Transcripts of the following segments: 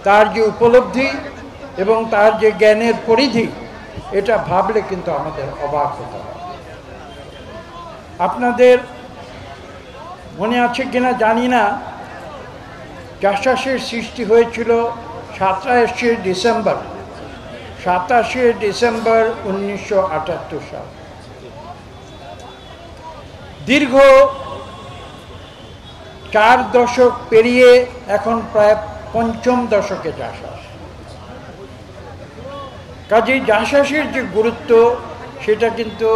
তার যে উপলব্ধি এবং তার যে জ্ঞানের পরিধি, এটা ভাবলে কিন্তু আমাদের অবাক হতে হয়। আপনাদের মনে আছে কিনা জানি না, জাসাসের সৃষ্টি হয়েছিল 27শে ডিসেম্বর 1978 সাল। দীর্ঘ 4 দশক পেরিয়ে এখন প্রায় 5ম দশকে জাসাস। কাজেই জাসাসের যে গুরুত্ব, সেটা কিন্তু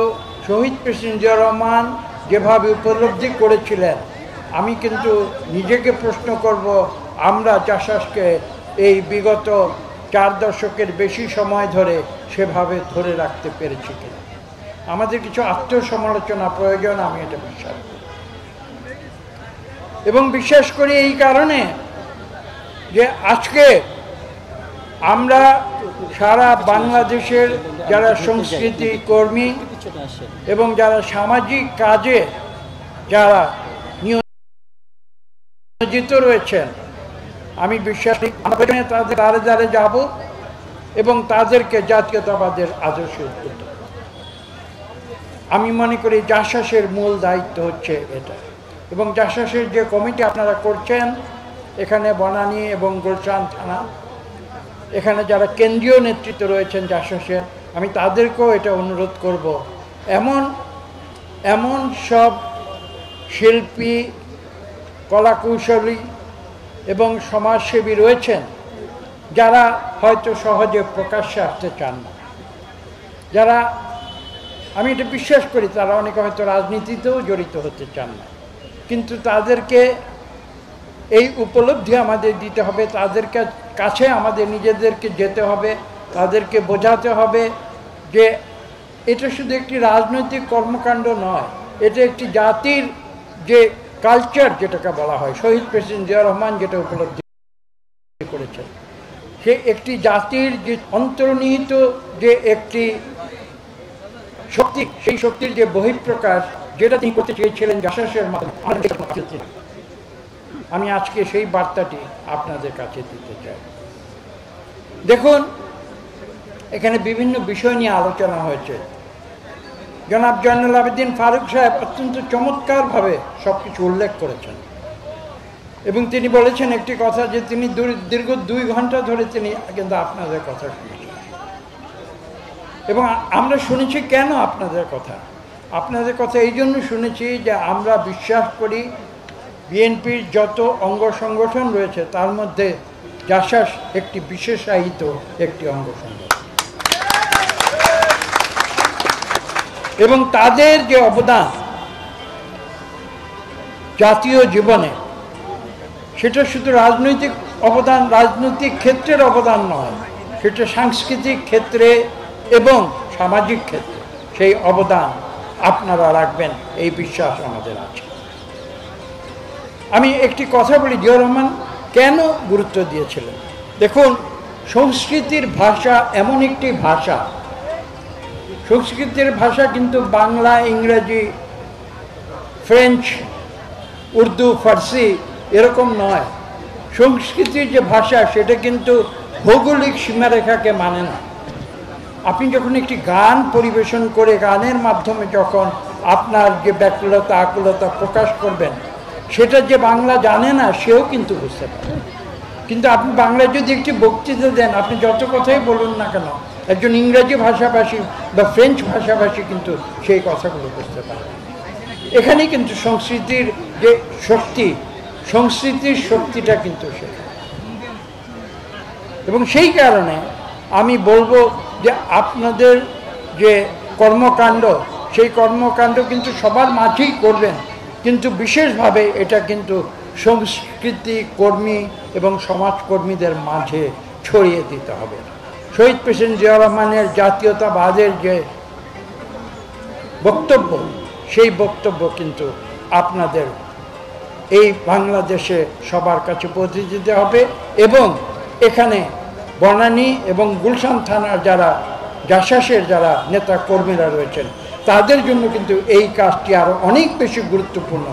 শহীদ প্রেসিডেন্ট জিয়াউর রহমান যেভাবে উপলব্ধি করেছিলেন, আমি কিন্তু নিজেকে প্রশ্ন করব, আমরা জাসাসকে এই বিগত 4 দশকের বেশি সময় ধরে সেভাবে ধরে রাখতে পেরেছি কিনা। আমাদের কিছু আত্মসমালোচনা প্রয়োজন, আমি এটা বিশ্বাস করি। এবং বিশ্বাস করি এই কারণে যে আজকে আমরা সারা বাংলাদেশের যারা সংস্কৃতি কর্মী এবং যারা সামাজিক কাজে যারা নিয়োজিত রয়েছেন, আমি বিশ্বাস করি তাদের দ্বারে দ্বারে যাব এবং তাদেরকে জাতীয়তাবাদের আদর্শে উদ্বুদ্ধ। আমি মনে করি জাসাসের মূল দায়িত্ব হচ্ছে এটা। এবং জাসাসের যে কমিটি আপনারা করছেন, এখানে বনানী এবং গুলশান থানা, এখানে যারা কেন্দ্রীয় নেতৃত্ব রয়েছেন জাসাসের, আমি তাদেরকেও এটা অনুরোধ করব, এমন সব শিল্পী, কলাকৌশলী এবং সমাজসেবী রয়েছেন যারা হয়তো সহজে প্রকাশ্যে আসতে চান না, যারা, আমি এটা বিশ্বাস করি, তারা অনেকে হয়তো রাজনীতিতেও জড়িত হতে চান না, কিন্তু তাদেরকে এই উপলব্ধি আমাদের দিতে হবে, তাদের কাছে আমাদের নিজেদেরকে যেতে হবে, তাদেরকে বোঝাতে হবে যে এটা শুধু একটি রাজনৈতিক কর্মকাণ্ড নয়, এটা একটি জাতির যে কালচার যেটাকে বলা হয়, শহীদ প্রেসিডেন্ট জিয়াউর রহমান যেটা উপলব্ধি করেছেন, সে একটি জাতির যে অন্তর্নিহিত যে একটি শক্তি, সেই শক্তির যে বহিঃপ্রকাশ, যেটা তিনি করতে চেয়েছিলেন জাসাসের মাধ্যমে, আমি আজকে সেই বার্তাটি আপনাদের কাছে দিতে চাই। দেখুন, এখানে বিভিন্ন বিষয় নিয়ে আলোচনা হয়েছে। জনাব জয়নুল আবেদিন ফারুক সাহেব অত্যন্ত চমৎকারভাবে সব কিছু উল্লেখ করেছেন এবং তিনি বলেছেন একটি কথা, যে তিনি দীর্ঘ 2 ঘন্টা ধরে তিনি কিন্তু আপনাদের কথা শুনেছেন। এবং আমরা শুনেছি কেন আপনাদের কথা? আপনাদের কথা এই জন্য শুনেছি যে আমরা বিশ্বাস করি বিএনপির যত অঙ্গ সংগঠন রয়েছে তার মধ্যে জাসাস একটি বিশেষায়িত একটি অঙ্গ সংগঠন, এবং তাদের যে অবদান জাতীয় জীবনে, সেটা শুধু রাজনৈতিক অবদান, রাজনৈতিক ক্ষেত্রের অবদান নয়, সেটা সাংস্কৃতিক ক্ষেত্রে এবং সামাজিক ক্ষেত্রে সেই অবদান আপনারা রাখবেন, এই বিশ্বাস আমাদের আছে। আমি একটি কথা বলি, জিয়াউর রহমান কেন গুরুত্ব দিয়েছিলেন। দেখুন, সংস্কৃতির ভাষা এমন একটি ভাষা, সংস্কৃতির ভাষা কিন্তু বাংলা, ইংরেজি, ফ্রেঞ্চ, উর্দু, ফার্সি এরকম নয়। সংস্কৃতির যে ভাষা, সেটা কিন্তু ভৌগোলিক সীমারেখাকে মানে না। আপনি যখন একটি গান পরিবেশন করে গানের মাধ্যমে যখন আপনার যে ব্যাকুলতা আকুলতা প্রকাশ করবেন, সেটা যে বাংলা জানে না সেও কিন্তু বুঝতে পারে। কিন্তু আপনি বাংলায় যদি একটি বক্তৃতা দেন, আপনি যত কথাই বলুন না কেন, একজন ইংরেজি ভাষাভাষী বা ফ্রেঞ্চ ভাষাভাষী কিন্তু সেই কথাগুলো বুঝতে পারে। এখানেই কিন্তু সংস্কৃতির যে শক্তি, সংস্কৃতির শক্তিটা কিন্তু সেখানে। এবং সেই কারণে আমি বলবো যে আপনাদের যে কর্মকাণ্ড, সেই কর্মকাণ্ড কিন্তু সবার মাঝেই করবেন, কিন্তু বিশেষভাবে এটা কিন্তু সংস্কৃতি কর্মী এবং সমাজকর্মীদের মাঝে ছড়িয়ে দিতে হবে। শহীদ প্রেসিডেন্ট জিয়াউর রহমানের জাতীয়তাবাদের যে বক্তব্য, সেই বক্তব্য কিন্তু আপনাদের এই বাংলাদেশে সবার কাছে পৌঁছে দিতে হবে। এবং এখানে বনানী এবং গুলশান থানার যারা জাসাসের যারা নেতা কর্মীরা রয়েছেন, তাদের জন্য কিন্তু এই কাজটি আরো অনেক বেশি গুরুত্বপূর্ণ।